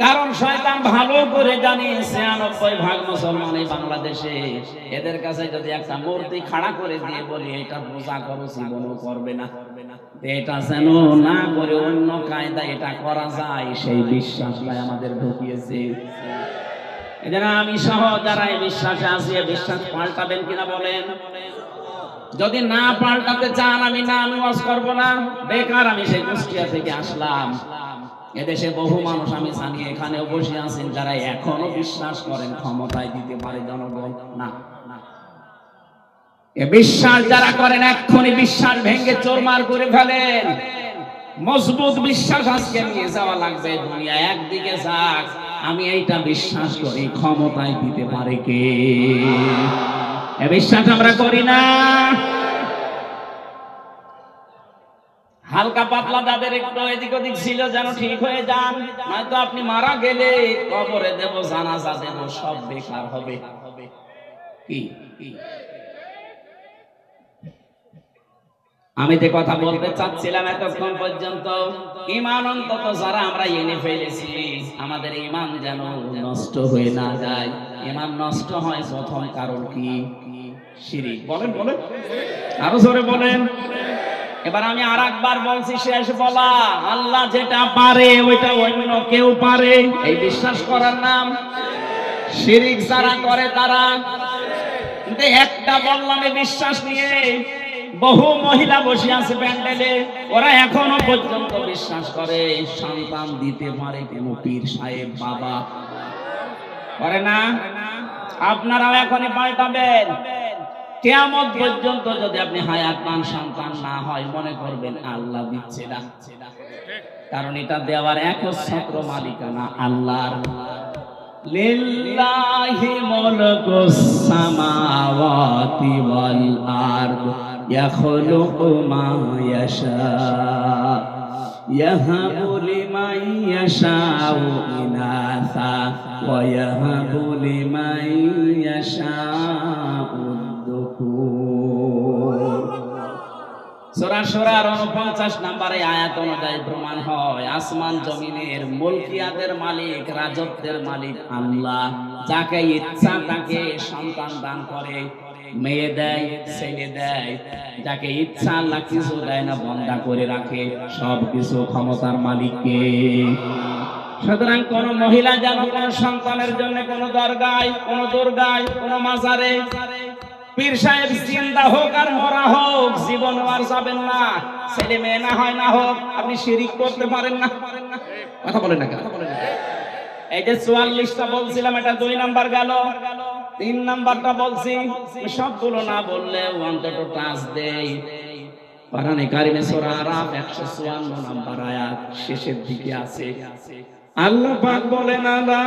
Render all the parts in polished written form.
কারণ শয়তান ভালো করে জানে ৯৬% মুসলমান এই বাংলাদেশে, এদের কাছে যদি একটা মূর্তি খাড়া করে দিয়ে বলি এটা পূজা করো, জীবনও করবে না। এটা যেন না করে অন্য কায়দা এটা করা যায়, সেই বিশ্বাসটাই আমাদের ঢুকিয়েছে। এজন্য আমি সহ যারা এই বিশ্বাসে আছি, বিশ্বাস পাল্টাবেন কিনা বলেন? যদি না পাল্টাতে চান আমি ওয়াজ করব না, বেকার আমি সেই কুষ্টিয়া থেকে আসলাম। এদেশে বহু মানুষ আমি জানি এখানেও বসে আছেন যারা এখনো বিশ্বাস করেন ক্ষমতায় দিতে পারে জনগণ। না, এ বিশ্বাস যারা করেন এক্ষুনি বিশ্বাস ভেঙে চোরমার করে ফেলেন। মজবুত বিশ্বাস আজকে নিয়ে যাওয়া লাগবে। দুনিয়া একদিকে যাক, আমি এইটা বিশ্বাস করি ক্ষমতায় দিতে পারে কে। এ বিশ্বাস আমরা করি না। হালকা পাতলা যাদের একটু এদিক ওদিক ছিল যেন ঠিক হয়ে যান, নয়তো আপনি মারা গেলে কবরে দেব, জানাজা দেব, সব বেকার হবে। কি আমি যে কথা বলতে চাচ্ছিলাম এতক্ষণ পর্যন্ত, ঈমান অন্তত যারা আমরা এনে ফেলেছি, আমাদের ঈমান যেন নষ্ট হয়ে না যায়। ঈমান নষ্ট হয় প্রথম কারণ কি? শিরক। বলেন বলেন, আরো জোরে বলেন। এবার আমি আরেকবার বলছি, শেষ বলা, আল্লাহ যেটা পারে ওইটা অন্য কেউ পারে, এই বিশ্বাস করার নাম শিরক। যারা করে তারা, কিন্তু একটা বললাম এই বিশ্বাস নিয়ে বহু মহিলা বসে আছে প্যান্ডেলে, ওরা এখনো পর্যন্ত বিশ্বাস করে সন্তান দিতে পারে কেন পীর সাহেব বাবা। করে না? আপনারাও এখনই পাল্টাবেন। কিয়ামত পর্যন্ত যদি আপনি হায়াত পান, সন্তান না হয়, মনে করবেন আল্লাহ দিচ্ছে না, কারণ এটা দেওয়ার একচ্ছত্র মালিকানা আল্লাহর। লিল্লাহি মুলকুস সামাওয়াতি ওয়াল আরদ ইয়াখলুকু মা ইয়াশা ইয়াহাবু লিমান ইয়াশাউ ইনাসা ওয়া ইয়াহাবু লিমান ইয়াশাউ সূরা সূরার ৪৯ নম্বরে আয়াত অনুযায়ী প্রমাণ হয় আসমান জমিনের মুলকিয়াতের মালিক, রাজত্বের মালিক আল্লাহ। যাকে ইচ্ছা তাকে সন্তান দান করে, মেয়ে দেয়, ছেলে দেয়। যাকে ইচ্ছা আল্লাহ কিছু দেয় না, বন্ধা করে রাখে। সবকিছু ক্ষমতার মালিককে। সুতরাং কোন মহিলা যেন কোন সন্তানের জন্য কোন দরগায়, কোন দুর্গায়, কোন মাজারে পীর সাহেব জিন্দা হোক আর মরা হোক, জীবন আর যাবেন না। ছেলে মেয়ে না হয় না হোক, আপনি শিরিক করতে পারেন না। কথা বলেন না কেন? এই যে ৪৪টা বলছিলাম, এটা ২ নাম্বার গেল। ৩ নাম্বারটা বলছি, সবগুলো না বললে অন্তত টাচ দেই। কোরআনে কারিমে সূরা আরাফ ১৫৪ নাম্বার আয়াত শেষের দিকে আছে। আল্লাহ পাক বলেন, আলা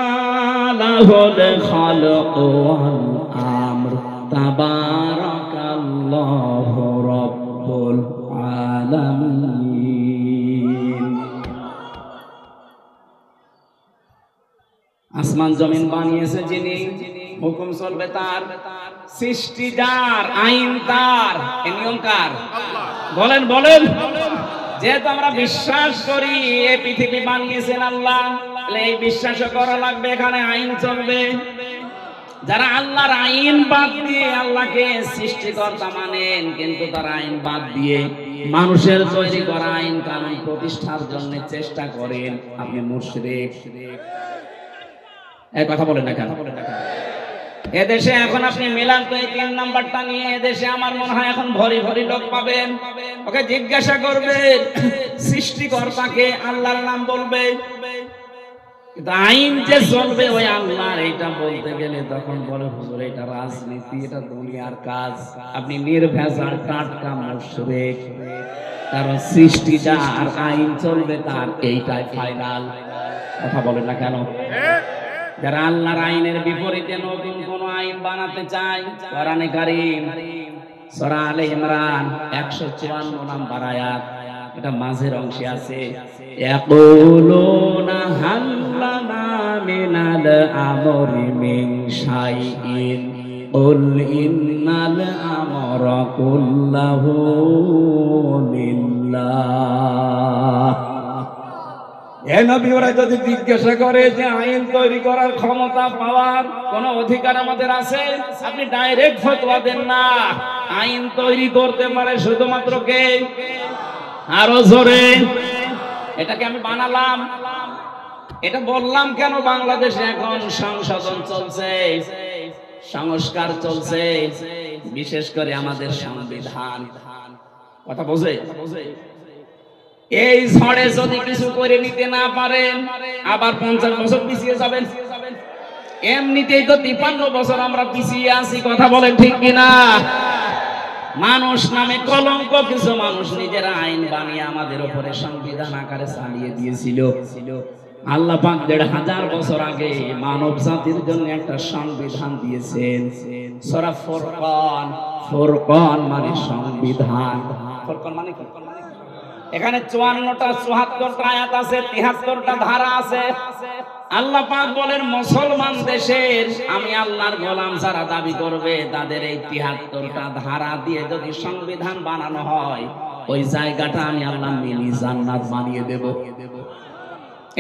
লাহুল খালকু ওয়াল আমর তাবারাকাল্লাহু রাব্বুল আলামিন। আসমান জমিন বানিয়েছে যিনি, হুকুম চলবে তার, সৃষ্টি যার, আইন তার, এ নিয়ম কার? বলেন বলেন। যেহেতু আমরা বিশ্বাস করি এই পৃথিবী বানিয়েছেন আল্লাহ, তাহলে এই বিশ্বাসও করা লাগবে এখানে আইন চলবে। যারা আল্লাহর আইন বাদ দিয়ে আল্লাহকে সৃষ্টিকর্তা মানেন, কিন্তু তারা আইন বাদ দিয়ে মানুষের তৈরি করা আইন কানুন প্রতিষ্ঠার জন্য চেষ্টা করেন, আপনি মুশরিক। এই কথা বলেন না কেন? এদেশে এখন আপনি মিলান তো এই ৩ নাম্বারটা নিয়ে, এদেশে আমার মনে হয় এখন ভরি ভরি লোক পাবেন। ওকে জিজ্ঞাসা করবে সৃষ্টিকর্তাকে, আল্লাহর নাম বলবে, আইন যে চলবে ওই আল্লাহর, এটা বলতে গেলে তখন বলে হুজুর এটা রাজনীতি, এটা দুনিয়ার কাজ। আপনি নির্ভেজাল টাটকা মুশরিক। কারণ সৃষ্টি যার, আইন চলবে তার, এইটাই ফাইনাল। কথা বলেন না কেন? যারা আল্লাহর আইনের বিপরীতে নতুন কোন আইন বানাতে চায়, কোরআনে কারীম সূরা আলে ইমরান ১৫৪ নাম্বার আয়াত, এটা মাঝের অংশে আছে, ইয়াকুলুনা হাল লানা মিনাল আমরি মিন শাইইন কুল ইন্নাল আমরা কুল্লাহু লিল্লাহ। এ নবী, ওরা যদি জিজ্ঞাসা করে যে আইন তৈরি করার ক্ষমতা পাওয়ার কোন অধিকার আমাদের আছে, আপনি ডাইরেক্ট ফতোয়া দেন না। আইন তৈরি করতে পারে শুধুমাত্র কে? আরো জোরে। এটাকে আমি বানালাম, এটা বললাম কেন? বাংলাদেশে এখন সংশোধন চলছে, সংস্কার চলছে, বিশেষ করে আমাদের সংবিধান। কথা বোঝে? এই ঝড়ে যদি কিছু করে নিতে না পারেন, আবার 50 বছর পিছিয়ে যাবেন। এমনিতেই তো 53 বছর আমরা পিছিয়ে আছি। কথা বলেন ঠিক কিনা? মানুষ নামে কলঙ্ক কিছু মানুষ নিজেরা আইন বানিয়ে আমাদের উপরে সংবিধান আকারে চালিয়ে দিয়েছিল। আল্লাহ পাক 1500 বছর আগে মানব জাতির জন্য একটা সংবিধান দিয়েছেন। সূরা ফুরকান, ফুরকান মানে সংবিধান। ফুরকান মানে কি? এখানে 54টা 74টা আয়াত আছে, 73টা ধারা আছে। আল্লাহ পাক বলেন মুসলমান দেশের আমি আল্লাহর গোলাম যারা দাবি করবে তাদের এই 73টা ধারা দিয়ে যদি সংবিধান বানানো হয়, ওই জায়গাটা আমি আল্লাহ মিনি জান্নাত বানিয়ে দেব।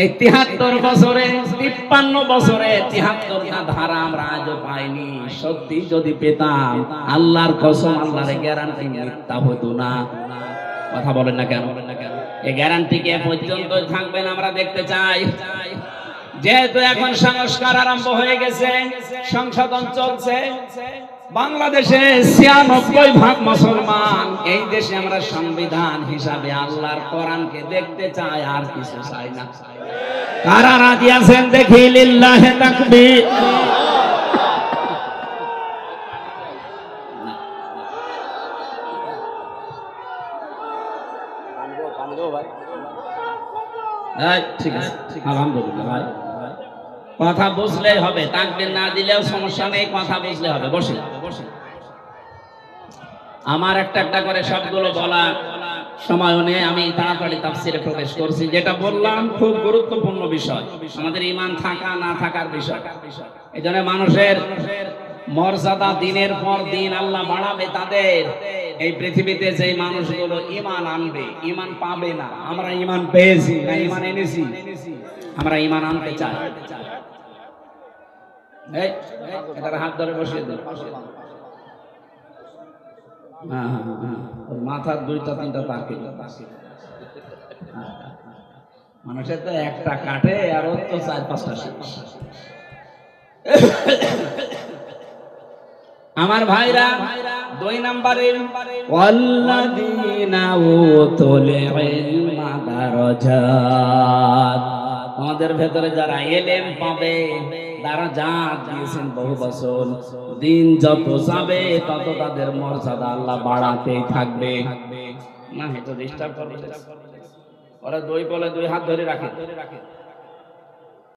এই 73 বছরে 53 বছরে 73টা ধারা আমরা আজও পাইনি। সত্যি যদি পেতাম, আল্লাহর কসম, আল্লাহর গ্যারান্টি মিথ্যা হতো না। কথা বলেন না কেন? এই গ্যারান্টি কে পর্যন্ত থাকবেন আমরা দেখতে চাই। যেহেতু এখন সংস্কার আরম্ভ হয়ে গেছে, সংশোধন চলছে, বাংলাদেশে 96% মুসলমান। এই দেশে আমরা সংবিধান হিসাবে আল্লাহর কোরআনকে দেখতে চাই, আর কিছু চাই না। কারা রাজি আছেন দেখি? লিল্লাহি তাকবীর। ঠিক আছে, আলহামদুলিল্লাহ ভাই। কথা বুঝলেই হবে, তাকবীর না দিলেও সমস্যা নেই, কথা বুঝলে হবে। বসে আমার একটা একটা করে সবগুলো বলা সময় নেই, আমি তাড়াতাড়ি তাফসিরে প্রবেশ করছি। যেটা বললাম খুব গুরুত্বপূর্ণ বিষয়, আমাদের ঈমান থাকা না থাকার বিষয়। এই জন্য মানুষের মর্যাদা দিনের পর দিন আল্লাহ বাড়াবে তাদের। এই পৃথিবীতে যে মানুষগুলো ঈমান আনবে, ঈমান পাবে না। আমরা ঈমান পেয়েছি না ঈমান এনেছি? আমরা ঈমান আনতে চাই। এই এটার হাত ধরে বসিয়ে দিন। মাথার 2টা 3টা তাকে মানুষের তো একটা কাটে, আর ওর তো 4-5টা শেষ। আমার ভাইরা, 2 নম্বরে ওয়াল্লাযীনা উতুল ইলমা দারাজাত। আমাদের ভেতরে যারা ইলম পাবে দারাজাত দিয়েছেন বহু বছর। দিন যত যাবে তত তাদের মর্যাদা আল্লাহ বাড়াতেই থাকবে। না, এটা ডিস্টার্ব করবে। ওরা 2 বলে 2 হাত ধরে রাখে।